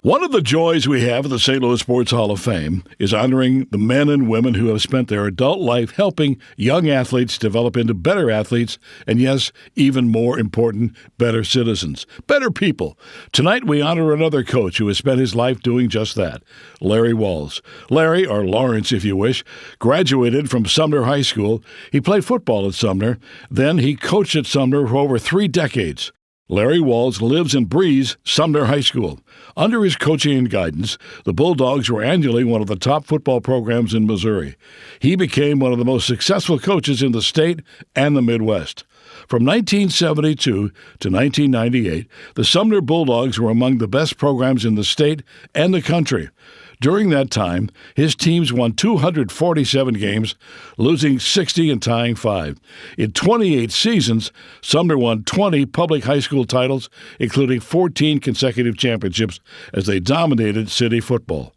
One of the joys we have at the St. Louis Sports Hall of Fame is honoring the men and women who have spent their adult life helping young athletes develop into better athletes and, yes, even more important, better citizens, better people. Tonight we honor another coach who has spent his life doing just that, Larry Walls. Larry, or Lawrence if you wish, graduated from Sumner High School. He played football at Sumner. Then he coached at Sumner for over 3 decades. Larry Walls lives and breathes Sumner High School. Under his coaching and guidance, the Bulldogs were annually one of the top football programs in Missouri. He became one of the most successful coaches in the state and the Midwest. From 1972 to 1998, the Sumner Bulldogs were among the best programs in the state and the country. During that time, his teams won 247 games, losing 60 and tying 5. In 28 seasons, Sumner won 20 public high school titles, including 14 consecutive championships, as they dominated city football.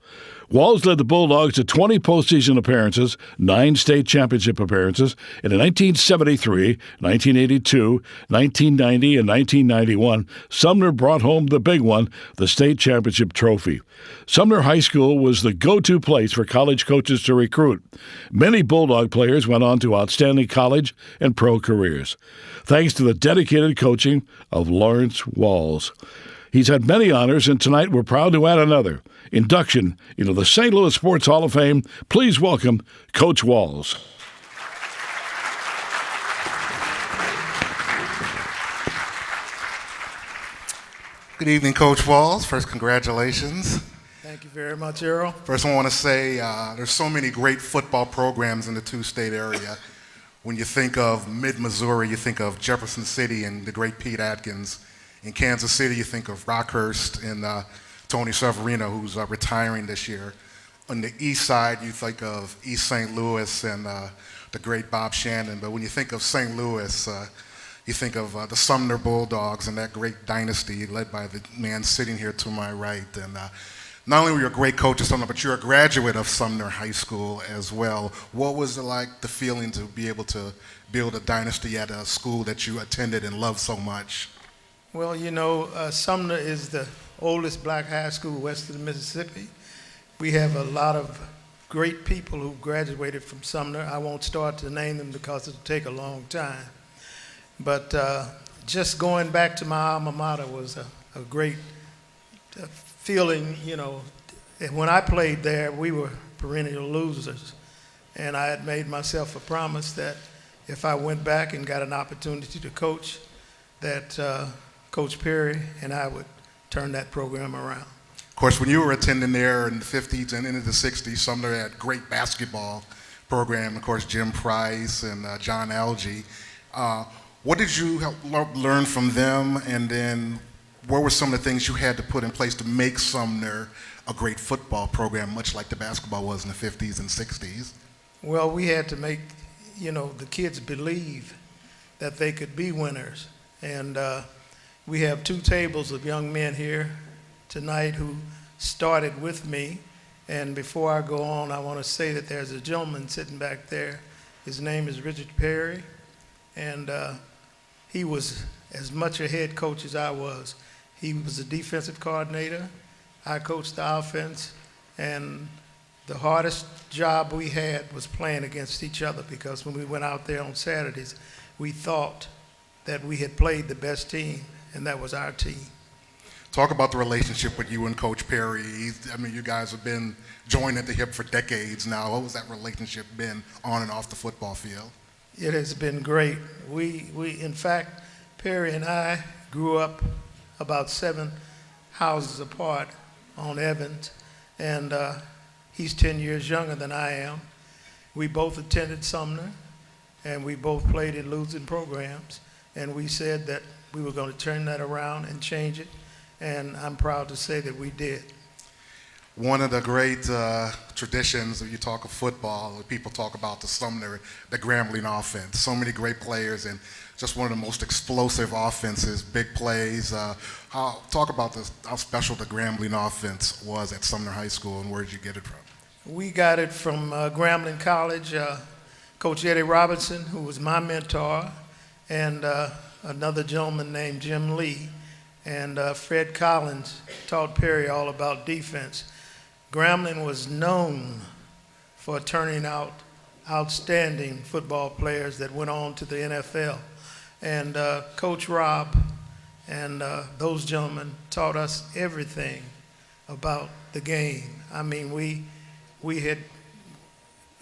Walls led the Bulldogs to 20 postseason appearances, 9 state championship appearances, and in 1973, 1982, 1990, and 1991, Sumner brought home the big one, the state championship trophy. Sumner High School was the go-to place for college coaches to recruit. Many Bulldog players went on to outstanding college and pro careers, thanks to the dedicated coaching of Lawrence Walls. He's had many honors, and tonight we're proud to add another induction into the St. Louis Sports Hall of Fame. Please welcome Coach Walls. Good evening, Coach Walls. First, congratulations. Thank you very much, Earl. First, I want to say there's so many great football programs in the two-state area. When you think of mid-Missouri, you think of Jefferson City and the great Pete Atkins. In Kansas City, you think of Rockhurst and Tony Severino, who's retiring this year. On the east side, you think of East St. Louis and the great Bob Shannon. But when you think of St. Louis, you think of the Sumner Bulldogs and that great dynasty led by the man sitting here to my right. And not only were you a great coach at Sumner, but you're a graduate of Sumner High School as well. What was it like, the feeling to be able to build a dynasty at a school that you attended and loved so much? Well, you know, Sumner is the oldest black high school west of the Mississippi. We have a lot of great people who graduated from Sumner. I won't start to name them because it'll take a long time. But just going back to my alma mater was a great feeling, you know. And when I played there, we were perennial losers. And I had made myself a promise that if I went back and got an opportunity to coach, that Coach Perry and I would turn that program around. Of course, when you were attending there in the 50s and into the 60s, Sumner had great basketball program. Of course, Jim Price and John Algie. What did you learn from them, and then what were some of the things you had to put in place to make Sumner a great football program, much like the basketball was in the 50s and 60s? Well, we had to make, you know, the kids believe that they could be winners. And we have 2 tables of young men here tonight who started with me. And before I go on, I want to say that there's a gentleman sitting back there. His name is Richard Perry. And he was as much a head coach as I was. He was a defensive coordinator. I coached the offense. And the hardest job we had was playing against each other, because when we went out there on Saturdays, we thought that we had played the best team, and that was our team. Talk about the relationship with you and Coach Perry. I mean, you guys have been joined at the hip for decades now. What was that relationship been on and off the football field? It has been great. We in fact, Perry and I grew up about 7 houses apart on Evans, and he's 10 years younger than I am. We both attended Sumner, and we both played in losing programs. And we said that we were going to turn that around and change it, and I'm proud to say that we did. One of the great traditions, if you talk of football, people talk about the Sumner, the Grambling offense. So many great players and just one of the most explosive offenses, big plays. Talk about how special the Grambling offense was at Sumner High School, and where did you get it from? We got it from Grambling College. Coach Eddie Robinson, who was my mentor, and another gentleman named Jim Lee. and Fred Collins taught Perry all about defense. Grambling was known for turning out outstanding football players that went on to the NFL. And Coach Rob and those gentlemen taught us everything about the game. I mean, we had,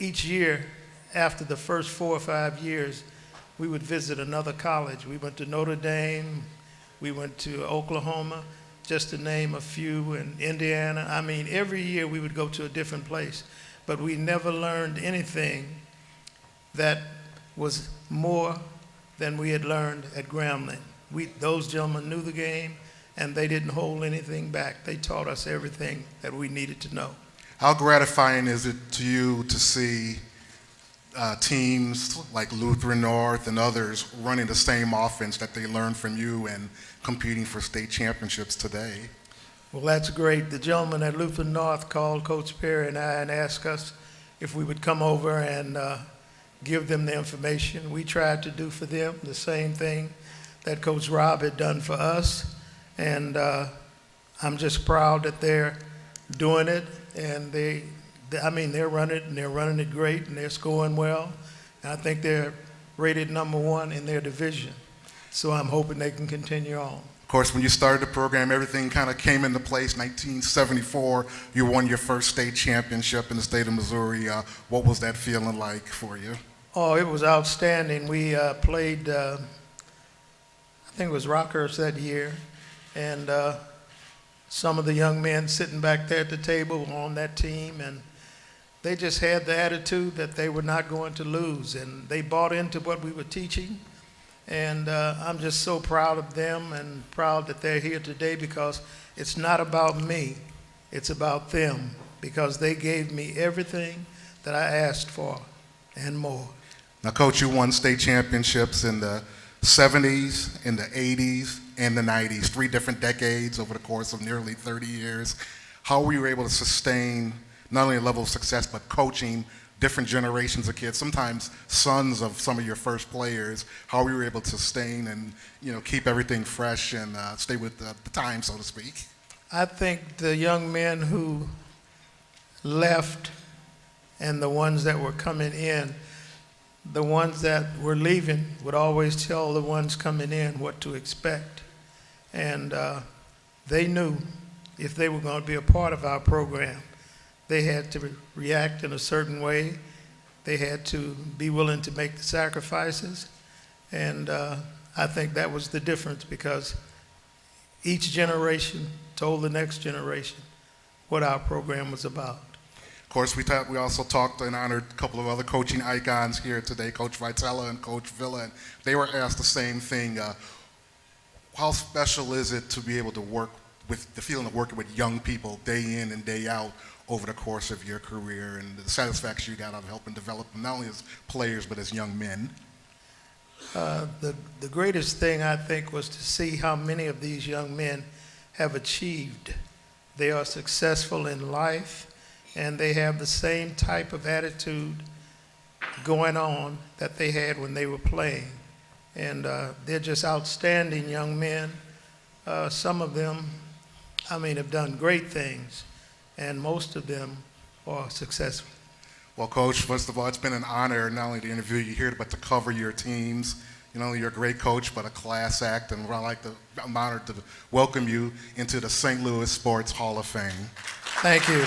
each year, after the first 4 or 5 years, we would visit another college. We went to Notre Dame, we went to Oklahoma, just to name a few, in Indiana. I mean, every year we would go to a different place, but we never learned anything that was more than we had learned at Grambling. Those gentlemen knew the game, and they didn't hold anything back. They taught us everything that we needed to know. How gratifying is it to you to see teams like Lutheran North and others running the same offense that they learned from you and competing for state championships today? Well, that's great. The gentleman at Lutheran North called Coach Perry and I and asked us if we would come over and give them the information. We tried to do for them the same thing that Coach Rob had done for us, and I'm just proud that they're doing it, and they're running it great, and they're scoring well, and I think they're rated #1 in their division. So I'm hoping they can continue on. Of course, when you started the program, everything kind of came into place. 1974, you won your first state championship in the state of Missouri. What was that feeling like for you? Oh, it was outstanding. We played, I think it was Rockhurst that year, and some of the young men sitting back there at the table on that team, and they just had the attitude that they were not going to lose, and they bought into what we were teaching. And I'm just so proud of them and proud that they're here today, because it's not about me, it's about them, because they gave me everything that I asked for and more. Now, Coach, you won state championships in the 70s, in the 80s, and the 90s, 3 different decades over the course of nearly 30 years. How were you able to sustain not only a level of success, but coaching different generations of kids, sometimes sons of some of your first players? How were you able to sustain and keep everything fresh and stay with the time, so to speak? I think the young men who left and the ones that were coming in, the ones that were leaving would always tell the ones coming in what to expect. And they knew if they were going to be a part of our program, they had to react in a certain way. They had to be willing to make the sacrifices. And I think that was the difference, because each generation told the next generation what our program was about. Of course, we also talked and honored a couple of other coaching icons here today, Coach Vitella and Coach Villa, and they were asked the same thing. How special is it to be able to work with the feeling of working with young people day in and day out over the course of your career, and the satisfaction you got out of helping develop them not only as players but as young men? The greatest thing, I think, was to see how many of these young men have achieved. They are successful in life, and they have the same type of attitude going on that they had when they were playing. And they're just outstanding young men. Some of them, have done great things, and most of them are successful. Well, Coach, first of all, it's been an honor not only to interview you here, but to cover your teams. Not only you're a great coach, but a class act, and I'm honored to welcome you into the St. Louis Sports Hall of Fame. Thank you.